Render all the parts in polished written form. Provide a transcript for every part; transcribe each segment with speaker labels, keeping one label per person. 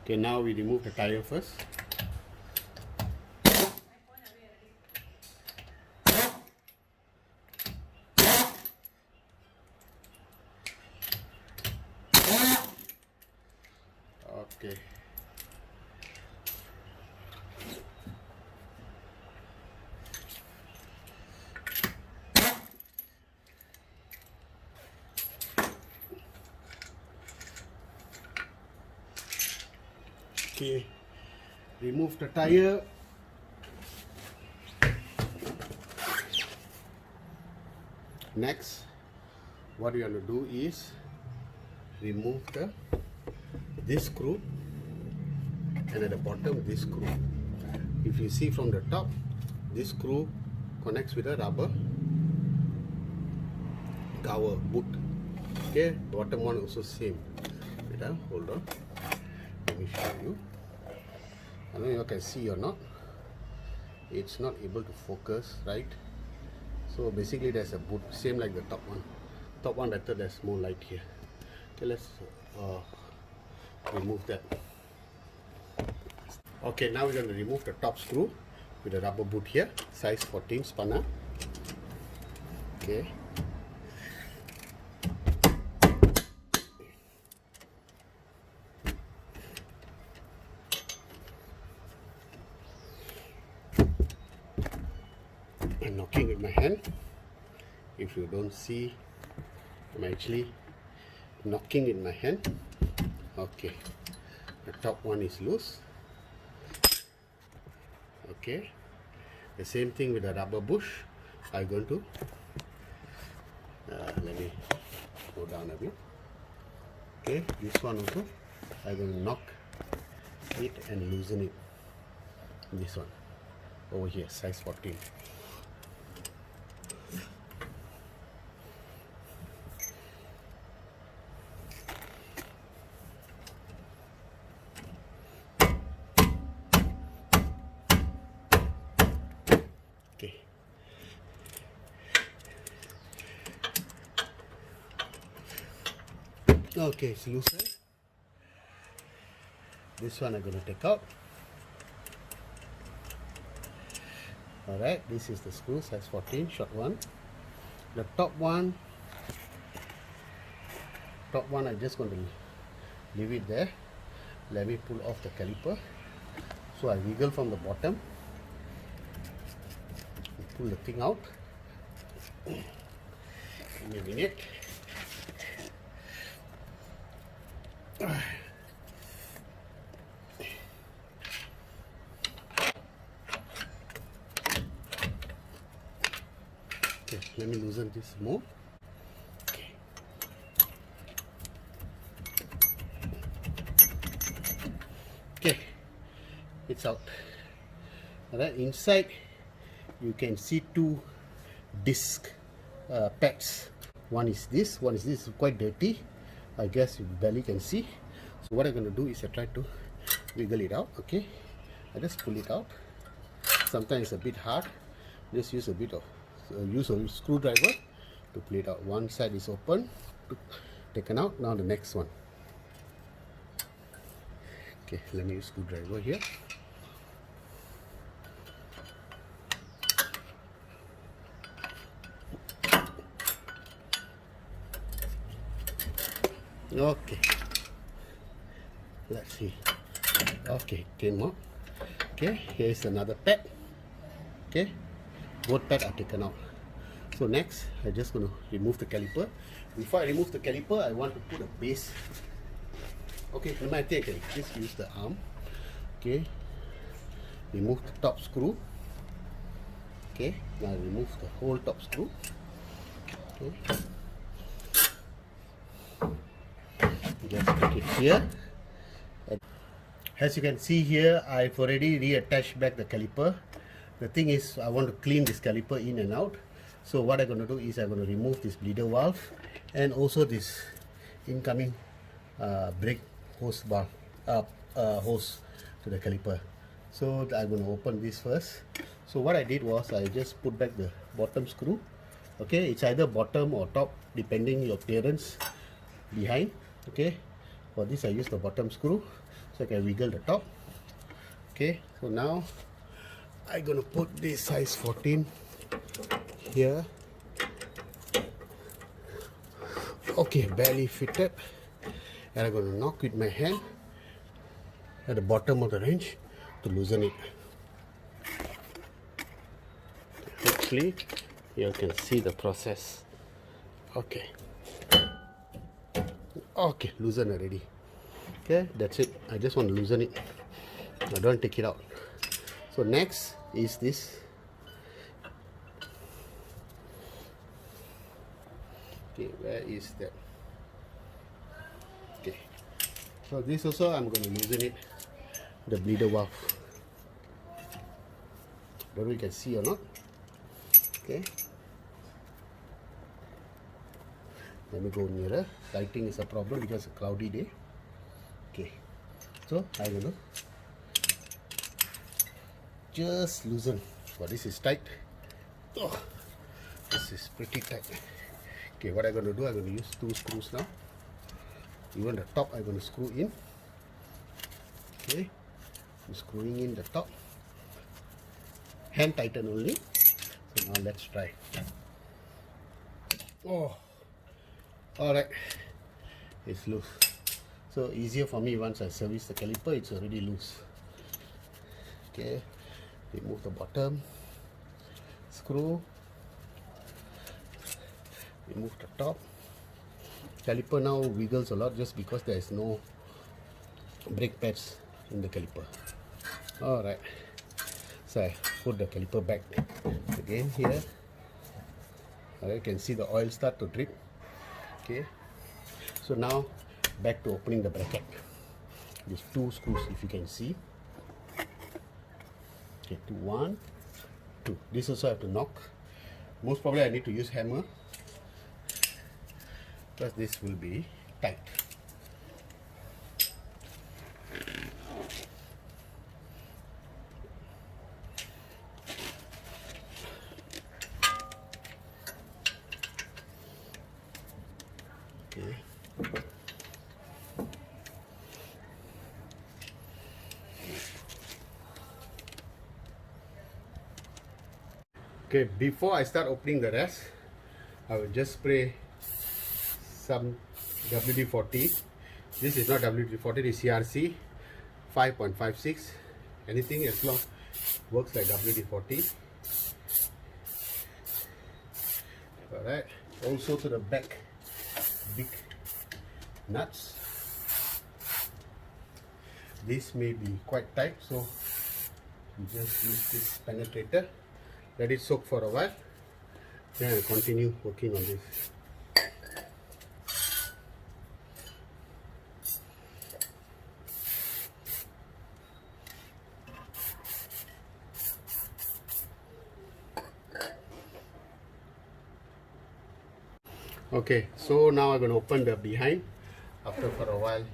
Speaker 1: Okay, now we remove the tire first. Okay. Okay, remove the tire. Next, what you want to do is remove this screw, and at the bottom this screw. If you see from the top, this screw connects with a rubber cover boot. Okay, bottom one also same. Wait, hold on. Let me show you. I don't know if you can see or not. It's not able to focus, right? So basically there's a boot, same like the top one. Top one better, there's more light here. Okay, let's remove that. Okay, now we're going to remove the top screw with a rubber boot here, size 14 spanner. Okay. I'm knocking with my hand. If you don't see, I'm actually knocking with my hand. Okay, the top one is loose. Okay, the same thing with the rubber bush. I'm going to let me go down a bit. Okay, this one also I'm going to knock it and loosen it. This one over here, size 14. Okay, it's loosened. This one I'm going to take out. Alright, this is the screw, size 14, short one. The top one I'm just going to leave it there. Let me pull off the caliper. So I wiggle from the bottom, pull the thing out. Give me a minute. Okay, let me loosen this more. Okay, it's out. Alright, inside you can see two disc pads. One is this, It's quite dirty. I guess you barely can see. So what I'm going to do is I try to wiggle it out. Okay, I just pull it out. Sometimes it's a bit hard. Just use a bit of use a screwdriver to pull it out. One side is open, taken out. Now the next one. Okay, let me use screwdriver here. Okay, let's see. Okay, came out. Okay, here's another pad. Okay, both pads are taken out. So next, I'm just going to remove the caliper. Before I remove the caliper, I want to put a base. Okay, just use the arm. Okay, remove the top screw. Okay, now remove the whole top screw. Okay. Just put it here. As you can see here, I've already reattached back the caliper. The thing is, I want to clean this caliper in and out. So what I'm going to do is I'm going to remove this bleeder valve and also this incoming brake hose valve, hose to the caliper. So I'm going to open this first. So what I did was I just put back the bottom screw. Okay, it's either bottom or top depending your clearance behind. Okay, for this I use the bottom screw. so I can wiggle the top. Okay, so now I'm gonna put this size 14 here. Okay, barely fitted, and I'm gonna knock with my hand at the bottom of the range to loosen it. Hopefully you can see the process. Okay, loosen already. Okay, that's it. I just want to loosen it. I don't take it out. So next is this. Okay, where is that? Okay, so this also I'm going to loosen it, the bleeder valve. Don't know if you can see or not. Okay, let me go nearer. Lighting is a problem because it's a cloudy day. Okay, so I'm going to just loosen. Well, this is tight. Oh, this is pretty tight. Okay, what I'm going to do, I'm going to use 2 screws now. Even the top I'm going to screw in. Okay, I'm screwing in the top. Hand tighten only. So now let's try. Oh, alright, it's loose. So easier for me once I service the caliper, it's already loose. Okay, remove the bottom screw, remove the top. Caliper now wiggles a lot just because there is no brake pads in the caliper. Alright, so I put the caliper back again here. You can see the oil start to drip. Okay, so now back to opening the bracket. These 2 screws, if you can see. Okay, 1, 2. This also I have to knock. Most probably I need to use hammer because this will be tight. Okay. Okay, before I start opening the rest, I will just spray some WD-40. This is not WD-40, it is CRC 5.56. Anything as long works like WD-40. Alright, also to the back big nuts. This may be quite tight, so you just use this penetrator. Let it soak for a while, then I'll continue working on this. Okay, so now I'm going to open the behind after for a while.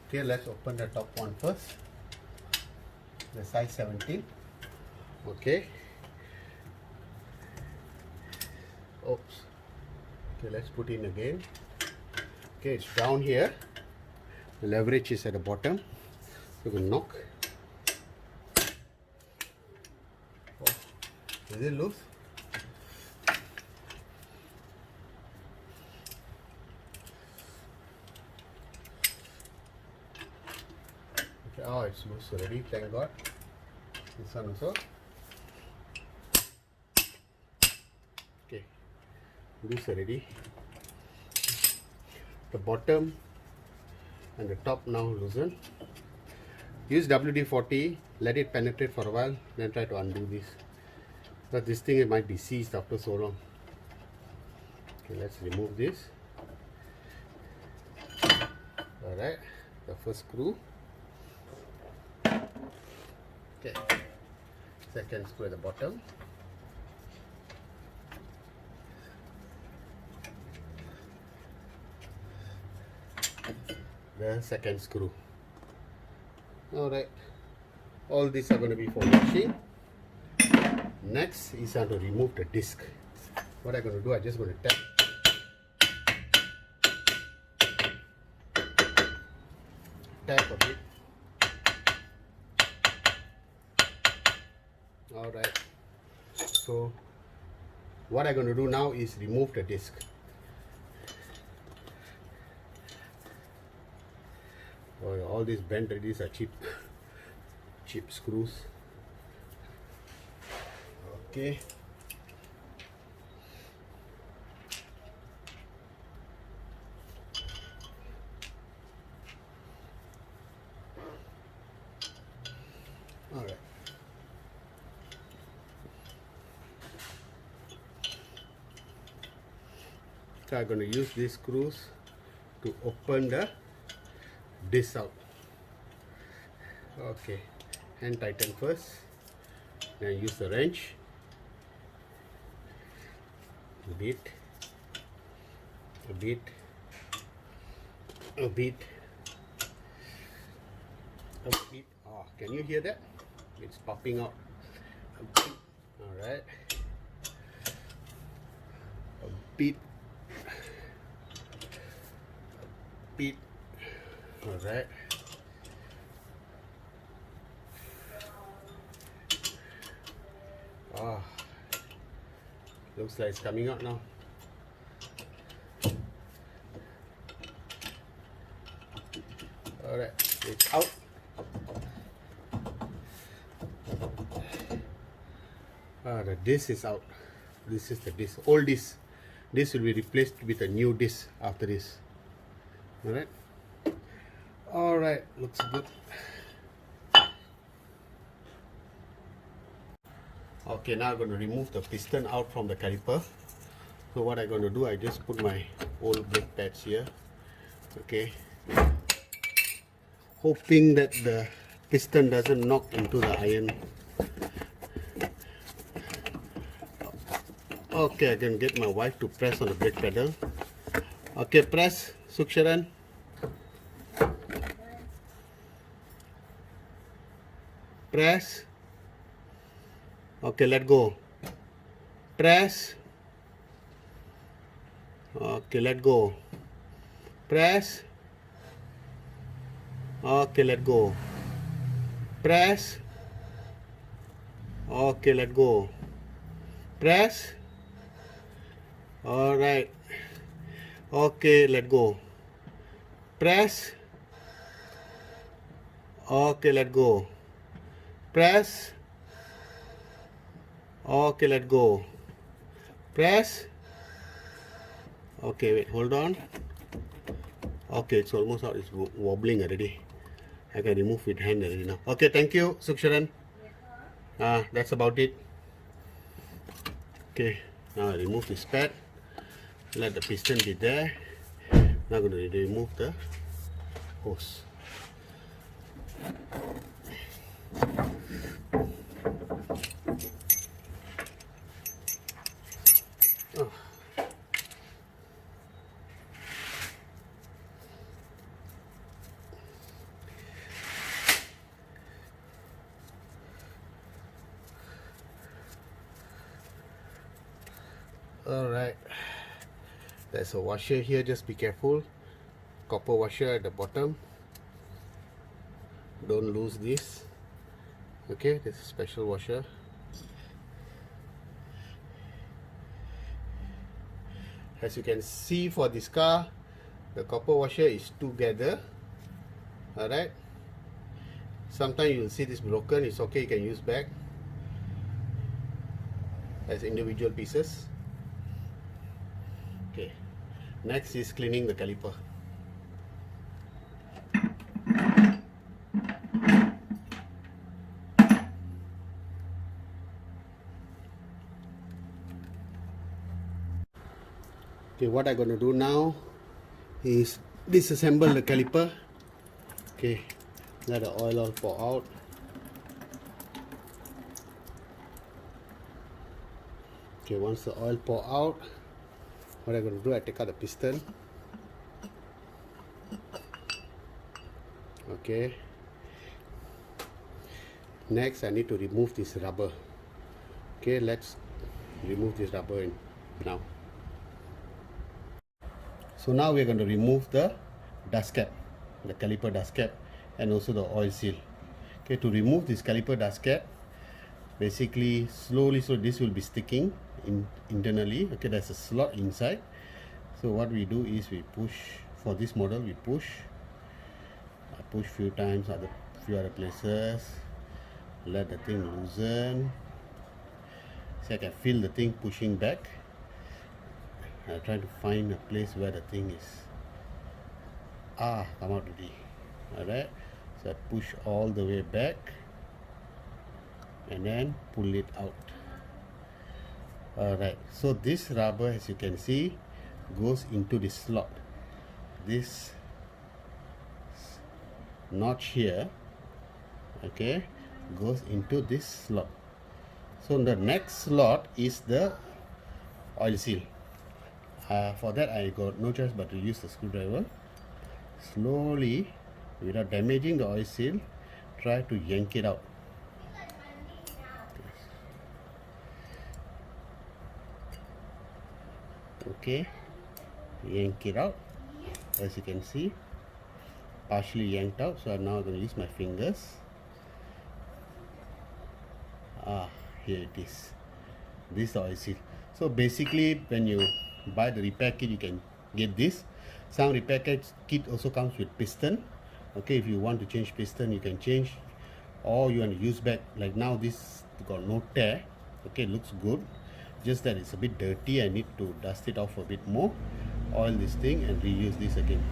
Speaker 1: Okay, let's open the top one first, the size 17. Okay. Oops. Okay, let's put in again. Okay, it's down here. The leverage is at the bottom. So we will knock. Oh, is it loose? Okay, oh, it's loose already, thank God. This one also. Okay, loose already. The bottom and the top now loosen. Use WD-40, let it penetrate for a while, then try to undo this. But this thing, it might be seized after so long. Okay, let's remove this. Alright, the first screw. Okay, second screw at the bottom. The second screw. Alright, all these are going to be for washing. Next is how to remove the disc. What I'm going to do, I'm just going to tap. tap a bit. Alright, so what I'm going to do now is remove the disc. Oh, all these bent these are cheap screws. Okay. Alright. So I'm going to use these screws to open the disc out. Okay, hand tighten first, then use the wrench, a bit, a bit, a bit, a bit. Oh, can you hear that? It's popping out. Alright, a bit, a bit. Alright. Ah, looks like it's coming out now. Alright, it's out. The disc is out. This is the disc, old disc. This will be replaced with a new disc after this. Alright. Alright, looks good. Okay, now I'm going to remove the piston out from the caliper. So what I'm going to do, I just put my old brake pads here. Okay. Hoping that the piston doesn't knock into the iron. Okay, I can get my wife to press on the brake pedal. Okay, press, Suksharan. Press. Okay, let go. Press. Okay, let go. Press. Okay, let go. Press. Okay, let go. Press. All right. Okay, let go. Press. Okay, let go. Press. Okay, let go. Press. Okay, wait, hold on. Okay, it's almost out. It's wobbling already. I can remove with hand already now. Okay, thank you, Suksharan. That's about it. Okay, now I remove this pad. Let the piston be there. Now I'm going to remove the hose. Oh. Alright, there's a washer here, just be careful. Copper washer at the bottom. Don't lose this. Okay, this is a special washer. As you can see, for this car, the copper washer is together. Alright, sometimes you will see this broken. It's okay, you can use back as individual pieces. Okay, next is cleaning the caliper. Okay, what I'm going to do now is disassemble the caliper. Okay, let the oil all pour out. Okay, once the oil pour out, what I'm going to do, I take out the piston. Okay, next I need to remove this rubber. Okay, let's remove this rubber now. So now we're going to remove the dust cap, the caliper dust cap. and also the oil seal. Okay, to remove this caliper dust cap, basically slowly, so this will be sticking internally. Okay, there's a slot inside. So what we do is we push. For this model, we push. I push few times, few other places. Let the thing loosen. So I can feel the thing pushing back. I try to find a place where the thing is. Come out already. Alright. So I push all the way back and then pull it out. Alright. So this rubber, as you can see, goes into this slot. This notch here, okay, goes into this slot. So the next slot is the oil seal. For that, I got no choice but to use the screwdriver. Slowly, without damaging the oil seal, try to yank it out. Okay, yank it out. As you can see, partially yanked out. So I'm now going to use my fingers. Here it is. This is the oil seal. So basically, when you buy the repair kit, you can get this. Some repair kit also comes with piston. Okay, if you want to change piston, you can change, or you want to use back. Like now, this got no tear. Okay, looks good. Just that it's a bit dirty. I need to dust it off a bit more, oil this thing, and reuse this again.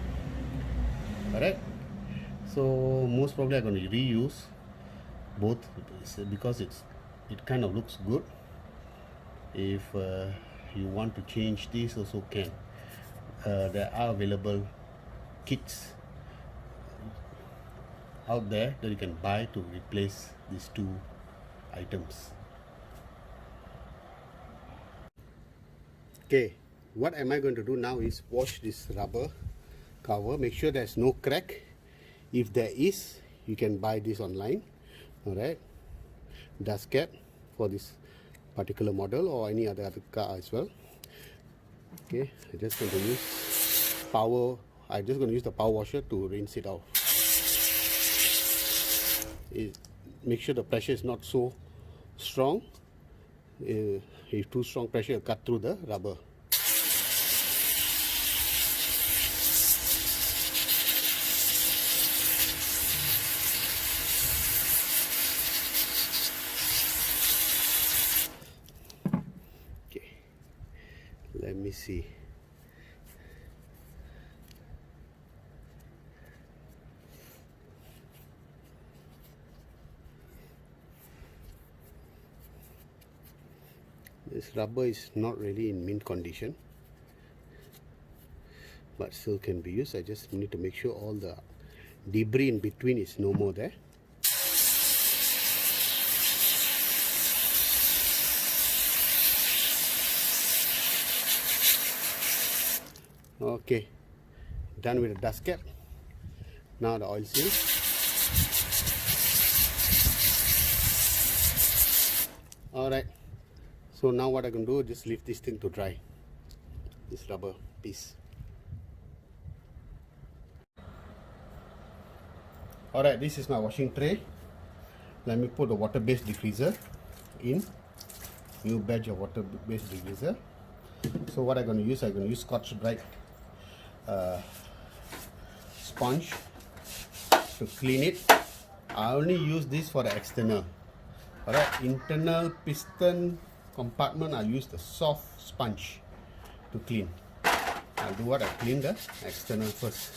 Speaker 1: Alright. So most probably I'm going to reuse both because it kind of looks good. If you want to change this, also can. There are available kits out there that you can buy to replace these two items. Okay, what am I going to do now is wash this rubber cover. Make sure there's no crack. If there is, you can buy this online. Alright, dust cap for this particular model or any other car as well. Okay, I'm just going to use the power washer to rinse it off. Make sure the pressure is not so strong. If too strong pressure, will cut through the rubber. Let me see. This rubber is not really in mint condition, but still can be used. I just need to make sure all the debris in between is no more there. Okay, done with the dust cap. Now the oil seal. Alright, so now what I can do is just leave this thing to dry, this rubber piece. Alright, this is my washing tray. Let me put the water-based degreaser in. New batch of water-based degreaser. So what I'm going to use Scotch-Brite sponge to clean it. I only use this for the external. Alright, internal piston compartment, I use the soft sponge to clean. I'll do what? I clean the external first.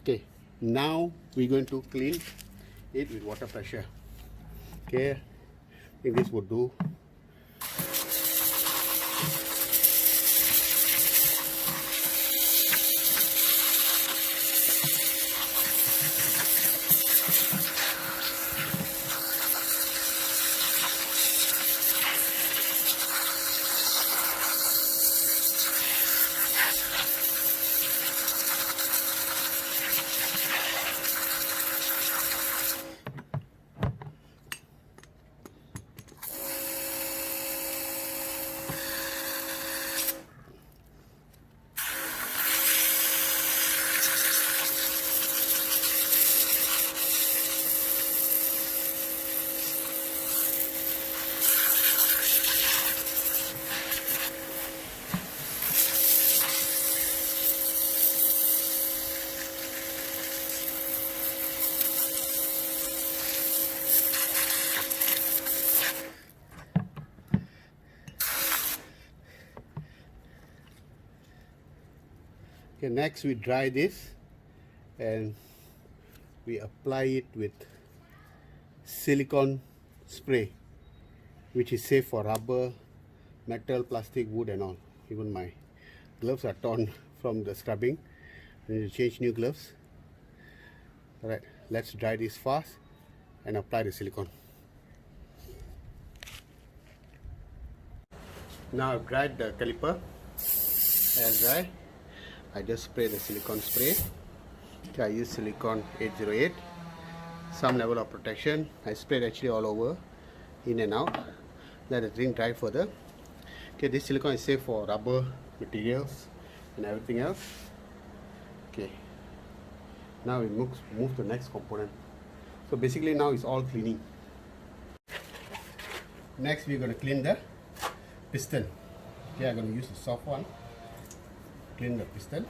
Speaker 1: Okay, now we're going to clean it with water pressure. Okay, I think this would do. Okay, next we dry this and we apply it with silicone spray, which is safe for rubber, metal, plastic, wood and all. Even my gloves are torn from the scrubbing. I need to change new gloves. Alright, let's dry this fast and apply the silicone. Now I've dried the caliper. Air dry. I just spray the silicone spray. Okay, I use silicone 808. Some level of protection. I sprayed actually all over, in and out. Let the thing dry further. Okay, this silicone is safe for rubber materials and everything else. Okay, now we move to the next component. So basically now it's all cleaning. Next we're going to clean the piston. Okay, I'm going to use a soft one. Clean the piston.